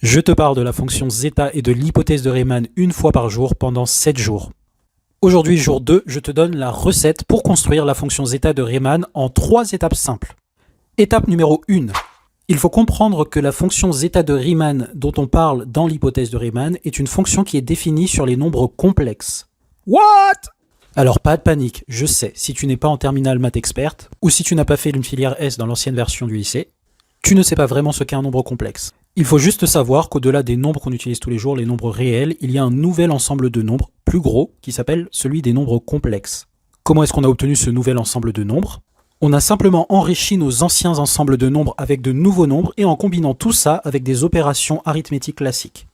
Je te parle de la fonction zeta et de l'hypothèse de Riemann une fois par jour pendant 7 jours. Aujourd'hui, jour 2, je te donne la recette pour construire la fonction zeta de Riemann en 3 étapes simples. Étape numéro 1. Il faut comprendre que la fonction zeta de Riemann dont on parle dans l'hypothèse de Riemann est une fonction qui est définie sur les nombres complexes. What? Alors pas de panique, je sais, si tu n'es pas en terminale maths experte, ou si tu n'as pas fait une filière S dans l'ancienne version du lycée, tu ne sais pas vraiment ce qu'est un nombre complexe. Il faut juste savoir qu'au-delà des nombres qu'on utilise tous les jours, les nombres réels, il y a un nouvel ensemble de nombres, plus gros, qui s'appelle celui des nombres complexes. Comment est-ce qu'on a obtenu ce nouvel ensemble de nombres? On a simplement enrichi nos anciens ensembles de nombres avec de nouveaux nombres et en combinant tout ça avec des opérations arithmétiques classiques.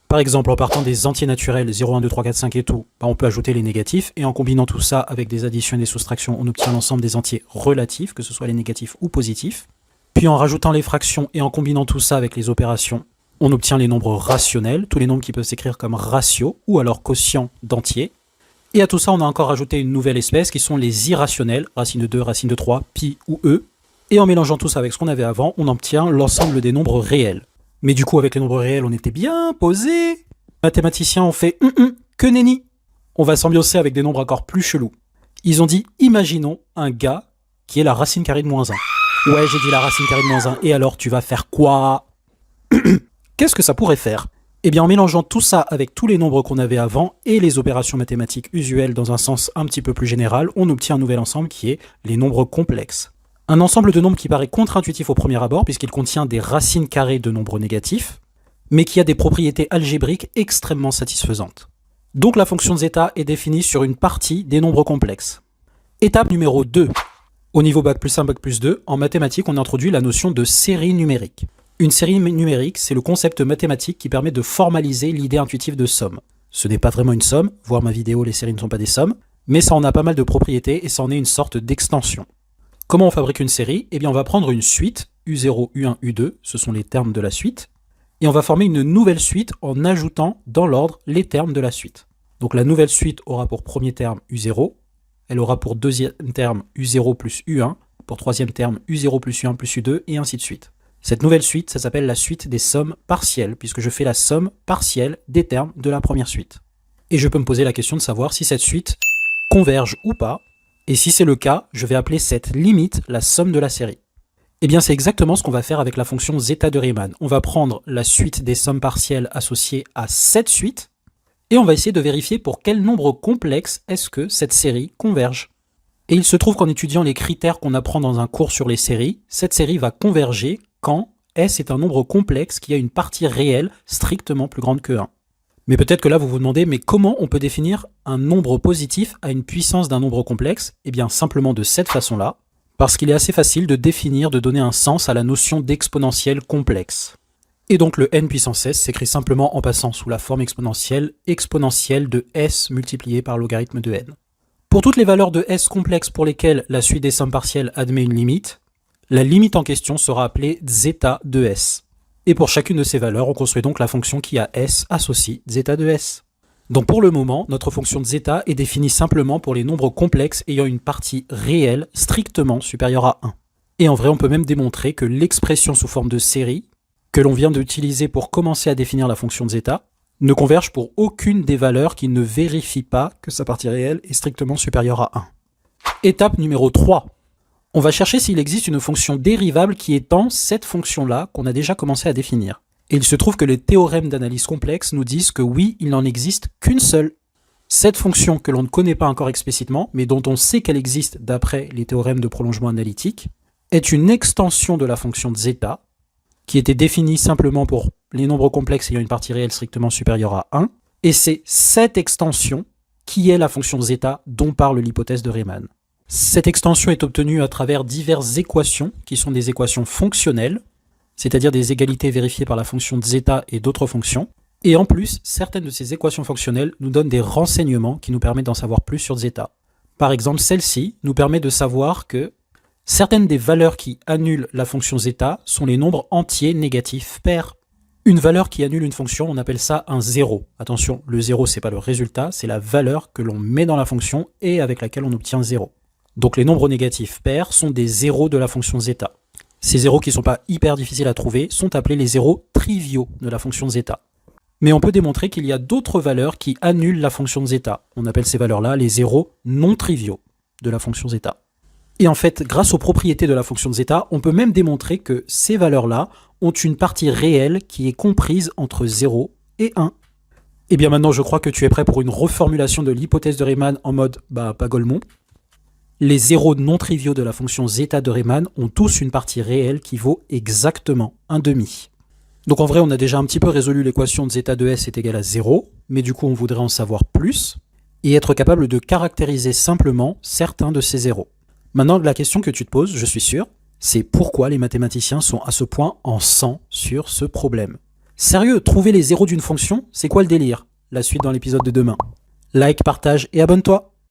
Par exemple, en partant des entiers naturels 0, 1, 2, 3, 4, 5 et tout, on peut ajouter les négatifs, et en combinant tout ça avec des additions et des soustractions, on obtient l'ensemble des entiers relatifs, que ce soit les négatifs ou positifs. Puis en rajoutant les fractions et en combinant tout ça avec les opérations, on obtient les nombres rationnels, tous les nombres qui peuvent s'écrire comme ratio ou alors quotient d'entiers. Et à tout ça, on a encore rajouté une nouvelle espèce qui sont les irrationnels, racine de 2, racine de 3, pi ou e. Et en mélangeant tout ça avec ce qu'on avait avant, on obtient l'ensemble des nombres réels. Mais du coup, avec les nombres réels, on était bien posé. Mathématiciens ont fait que nenni. On va s'ambiancer avec des nombres encore plus chelous. Ils ont dit, imaginons un gars qui est la racine carrée de moins 1. Ouais, j'ai dit la racine carrée de moins 1. Et alors, tu vas faire quoi? Qu'est-ce que ça pourrait faire? Eh bien, en mélangeant tout ça avec tous les nombres qu'on avait avant et les opérations mathématiques usuelles dans un sens un petit peu plus général, on obtient un nouvel ensemble qui est les nombres complexes. Un ensemble de nombres qui paraît contre-intuitif au premier abord puisqu'il contient des racines carrées de nombres négatifs, mais qui a des propriétés algébriques extrêmement satisfaisantes. Donc la fonction de zeta est définie sur une partie des nombres complexes. Étape numéro 2. Au niveau Bac plus 1, Bac plus 2, en mathématiques, on introduit la notion de série numérique. Une série numérique, c'est le concept mathématique qui permet de formaliser l'idée intuitive de somme. Ce n'est pas vraiment une somme, voir ma vidéo, les séries ne sont pas des sommes, mais ça en a pas mal de propriétés et ça en est une sorte d'extension. Comment on fabrique une série? Eh bien, on va prendre une suite, U0, U1, U2, ce sont les termes de la suite, et on va former une nouvelle suite en ajoutant dans l'ordre les termes de la suite. Donc la nouvelle suite aura pour premier terme U0, elle aura pour deuxième terme U0 plus U1, pour troisième terme U0 plus U1 plus U2, et ainsi de suite. Cette nouvelle suite, ça s'appelle la suite des sommes partielles, puisque je fais la somme partielle des termes de la première suite. Et je peux me poser la question de savoir si cette suite converge ou pas, et si c'est le cas, je vais appeler cette limite la somme de la série. Eh bien, c'est exactement ce qu'on va faire avec la fonction zeta de Riemann. On va prendre la suite des sommes partielles associées à cette suite, et on va essayer de vérifier pour quel nombre complexe est-ce que cette série converge. Et il se trouve qu'en étudiant les critères qu'on apprend dans un cours sur les séries, cette série va converger quand S est un nombre complexe qui a une partie réelle strictement plus grande que 1. Mais peut-être que là vous vous demandez, mais comment on peut définir un nombre positif à une puissance d'un nombre complexe? Eh bien simplement de cette façon-là, parce qu'il est assez facile de définir, de donner un sens à la notion d'exponentielle complexe. Et donc le n puissance s s'écrit simplement en passant sous la forme exponentielle de s multiplié par logarithme de n. Pour toutes les valeurs de s complexes pour lesquelles la suite des sommes partielles admet une limite, la limite en question sera appelée zeta de s. Et pour chacune de ces valeurs, on construit donc la fonction qui a s associe zeta de s. Donc pour le moment, notre fonction de zeta est définie simplement pour les nombres complexes ayant une partie réelle strictement supérieure à 1. Et en vrai, on peut même démontrer que l'expression sous forme de série que l'on vient d'utiliser pour commencer à définir la fonction de zeta ne converge pour aucune des valeurs qui ne vérifient pas que sa partie réelle est strictement supérieure à 1. Étape numéro 3. On va chercher s'il existe une fonction dérivable qui étend cette fonction-là qu'on a déjà commencé à définir. Et il se trouve que les théorèmes d'analyse complexe nous disent que oui, il n'en existe qu'une seule. Cette fonction que l'on ne connaît pas encore explicitement, mais dont on sait qu'elle existe d'après les théorèmes de prolongement analytique, est une extension de la fonction de zeta, qui était définie simplement pour les nombres complexes ayant une partie réelle strictement supérieure à 1, et c'est cette extension qui est la fonction zeta dont parle l'hypothèse de Riemann. Cette extension est obtenue à travers diverses équations, qui sont des équations fonctionnelles, c'est-à-dire des égalités vérifiées par la fonction de zeta et d'autres fonctions, et en plus, certaines de ces équations fonctionnelles nous donnent des renseignements qui nous permettent d'en savoir plus sur zeta. Par exemple, celle-ci nous permet de savoir que certaines des valeurs qui annulent la fonction zeta sont les nombres entiers négatifs pairs. Une valeur qui annule une fonction, on appelle ça un zéro. Attention, le zéro, c'est pas le résultat, c'est la valeur que l'on met dans la fonction et avec laquelle on obtient 0. Donc les nombres négatifs pairs sont des zéros de la fonction zeta. Ces zéros qui ne sont pas hyper difficiles à trouver sont appelés les zéros triviaux de la fonction de zeta. Mais on peut démontrer qu'il y a d'autres valeurs qui annulent la fonction de zeta. On appelle ces valeurs-là les zéros non triviaux de la fonction zeta. Et en fait, grâce aux propriétés de la fonction de zeta, on peut même démontrer que ces valeurs-là ont une partie réelle qui est comprise entre 0 et 1. Et bien maintenant, je crois que tu es prêt pour une reformulation de l'hypothèse de Riemann en mode pas Golemont. Les zéros non triviaux de la fonction zeta de Riemann ont tous une partie réelle qui vaut exactement 1/2. Donc en vrai, on a déjà un petit peu résolu l'équation de zeta de S est égal à 0, mais du coup on voudrait en savoir plus, et être capable de caractériser simplement certains de ces zéros. Maintenant, la question que tu te poses, je suis sûr, c'est pourquoi les mathématiciens sont à ce point en sang sur ce problème. Sérieux, trouver les zéros d'une fonction, c'est quoi le délire? La suite dans l'épisode de demain. Like, partage et abonne-toi!